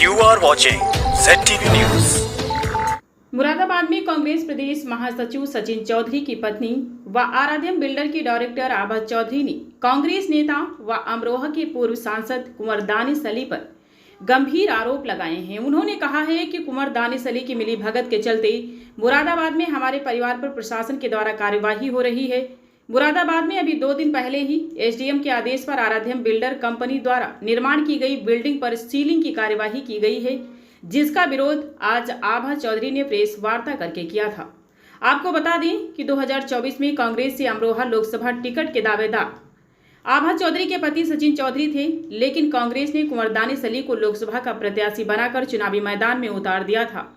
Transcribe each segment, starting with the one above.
You are watching ZTV News. Moradabad में कांग्रेस प्रदेश महासचिव सचिन चौधरी की पत्नी व आराध्यम बिल्डर की डायरेक्टर आभा चौधरी ने कांग्रेस नेता व अमरोहा के पूर्व सांसद कुंवर दानिश अली पर गंभीर आरोप लगाए हैं। उन्होंने कहा है कि कुंवर दानिश अली की मिलीभगत के चलते मुरादाबाद में हमारे परिवार पर प्रशासन के द्वारा कार्यवाही हो रही है। मुरादाबाद में अभी 2 दिन पहले ही एसडीएम के आदेश पर आराध्यम बिल्डर कंपनी द्वारा निर्माण की गई बिल्डिंग पर सीलिंग की कार्यवाही की गई है, जिसका विरोध आज आभा चौधरी ने प्रेस वार्ता करके किया था। आपको बता दें कि 2024 में कांग्रेस से अमरोहा लोकसभा टिकट के दावेदार आभा चौधरी के पति सचिन चौधरी थे, लेकिन कांग्रेस ने कुंवर दानिश अली को लोकसभा का प्रत्याशी बनाकर चुनावी मैदान में उतार दिया था,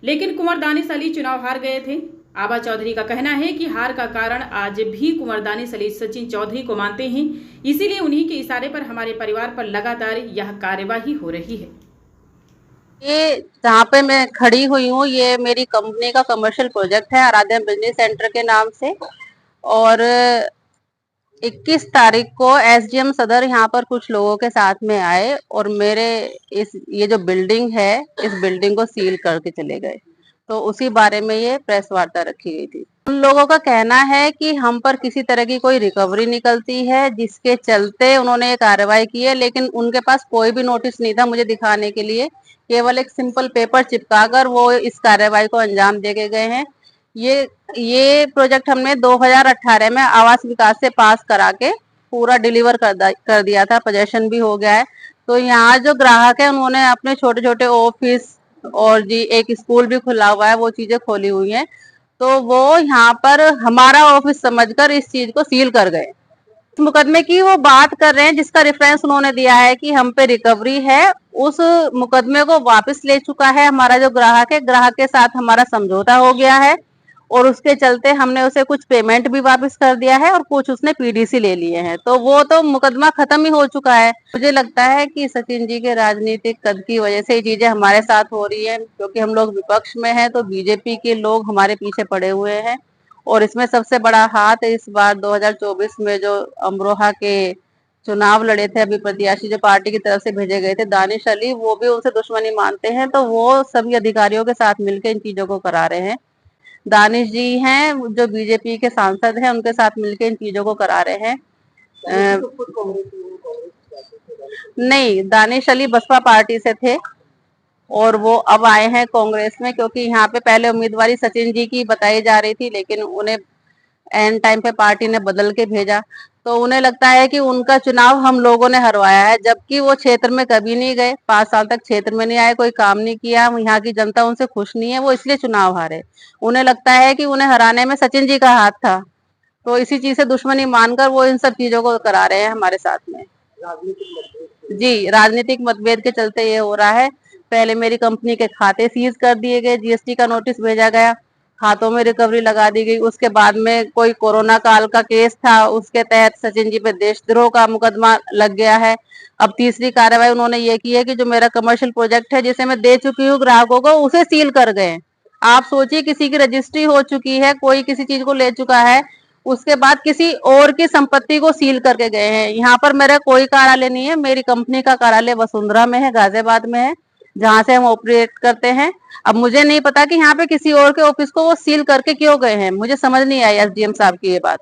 लेकिन कुंवर दानिश अली चुनाव हार गए थे। आभा चौधरी का कहना है कि हार का कारण आज भी कुंवर दानिश अली सचिन चौधरी को मानते हैं, इसीलिए उन्हीं के इशारे पर हमारे परिवार पर लगातार यह कार्यवाही हो रही है। ये जहाँ पे मैं खड़ी हुई हूँ, ये मेरी कंपनी का कमर्शियल प्रोजेक्ट है आराध्यम बिजनेस सेंटर के नाम से। और 21 तारीख को एसडीएम सदर यहाँ पर कुछ लोगों के साथ में आए और मेरे ये जो बिल्डिंग है, इस बिल्डिंग को सील करके चले गए। तो उसी बारे में ये प्रेस वार्ता रखी गई थी। उन लोगों का कहना है कि हम पर किसी तरह की कोई रिकवरी निकलती है, जिसके चलते उन्होंने ये कार्रवाई की है, लेकिन उनके पास कोई भी नोटिस नहीं था मुझे दिखाने के लिए। केवल एक सिंपल पेपर चिपकाकर वो इस कार्रवाई को अंजाम दे के गए हैं। ये प्रोजेक्ट हमने 2018 में आवास विकास से पास करा के पूरा डिलीवर कर दिया था, पोजेशन भी हो गया है। तो यहाँ जो ग्राहक है उन्होंने अपने छोटे छोटे ऑफिस और जी एक स्कूल भी खुला हुआ है, वो चीजें खोली हुई हैं। तो वो यहाँ पर हमारा ऑफिस समझकर इस चीज को सील कर गए। मुकदमे की वो बात कर रहे हैं जिसका रेफरेंस उन्होंने दिया है कि हम पे रिकवरी है। उस मुकदमे को वापस ले चुका है हमारा जो ग्राहक है, ग्राहक के साथ हमारा समझौता हो गया है और उसके चलते हमने उसे कुछ पेमेंट भी वापस कर दिया है और कुछ उसने पीडीसी ले लिए हैं। तो वो तो मुकदमा खत्म ही हो चुका है। मुझे लगता है कि सचिन जी के राजनीतिक कद की वजह से ये चीजें हमारे साथ हो रही है, क्योंकि हम लोग विपक्ष में हैं तो बीजेपी के लोग हमारे पीछे पड़े हुए हैं। और इसमें सबसे बड़ा हाथ इस बार 2024 में जो अमरोहा के चुनाव लड़े थे अभी प्रत्याशी जो पार्टी की तरफ से भेजे गए थे दानिश अली, वो भी उनसे दुश्मनी मानते हैं। तो वो सभी अधिकारियों के साथ मिलकर इन चीजों को करा रहे हैं। दानिश जी हैं जो बीजेपी के सांसद हैं, उनके साथ मिलकर इन चीजों को करा रहे हैं। नहीं, दानिश अली बसपा पार्टी से थे और वो अब आए हैं कांग्रेस में, क्योंकि यहाँ पे पहले उम्मीदवारी सचिन जी की बताई जा रही थी, लेकिन उन्हें एंड टाइम पे पार्टी ने बदल के भेजा। तो उन्हें लगता है कि उनका चुनाव हम लोगों ने हरवाया है, जबकि वो क्षेत्र में कभी नहीं गए। 5 साल तक क्षेत्र में नहीं आए, कोई काम नहीं किया, यहाँ की जनता उनसे खुश नहीं है, वो इसलिए चुनाव हारे। उन्हें लगता है कि उन्हें हराने में सचिन जी का हाथ था, तो इसी चीज से दुश्मनी मानकर वो इन सब चीजों को करा रहे हैं हमारे साथ में। जी, राजनीतिक मतभेद के चलते ये हो रहा है। पहले मेरी कंपनी के खाते सीज कर दिए गए, जीएसटी का नोटिस भेजा गया, खातों में रिकवरी लगा दी गई। उसके बाद में कोई कोरोना काल का केस था, उसके तहत सचिन जी पे देशद्रोह का मुकदमा लग गया है। अब तीसरी कार्रवाई उन्होंने ये की है कि जो मेरा कमर्शियल प्रोजेक्ट है जिसे मैं दे चुकी हूँ ग्राहकों को, उसे सील कर गए। आप सोचिए, किसी की रजिस्ट्री हो चुकी है, कोई किसी चीज को ले चुका है, उसके बाद किसी और की संपत्ति को सील करके गए हैं। यहाँ पर मेरा कोई कार्यालय नहीं है, मेरी कंपनी का कार्यालय वसुंधरा में है, गाजियाबाद में है, जहाँ से हम ऑपरेट करते हैं। अब मुझे नहीं पता कि यहाँ पे किसी और के ऑफिस को वो सील करके क्यों गए हैं, मुझे समझ नहीं आई एसडीएम साहब की ये बात।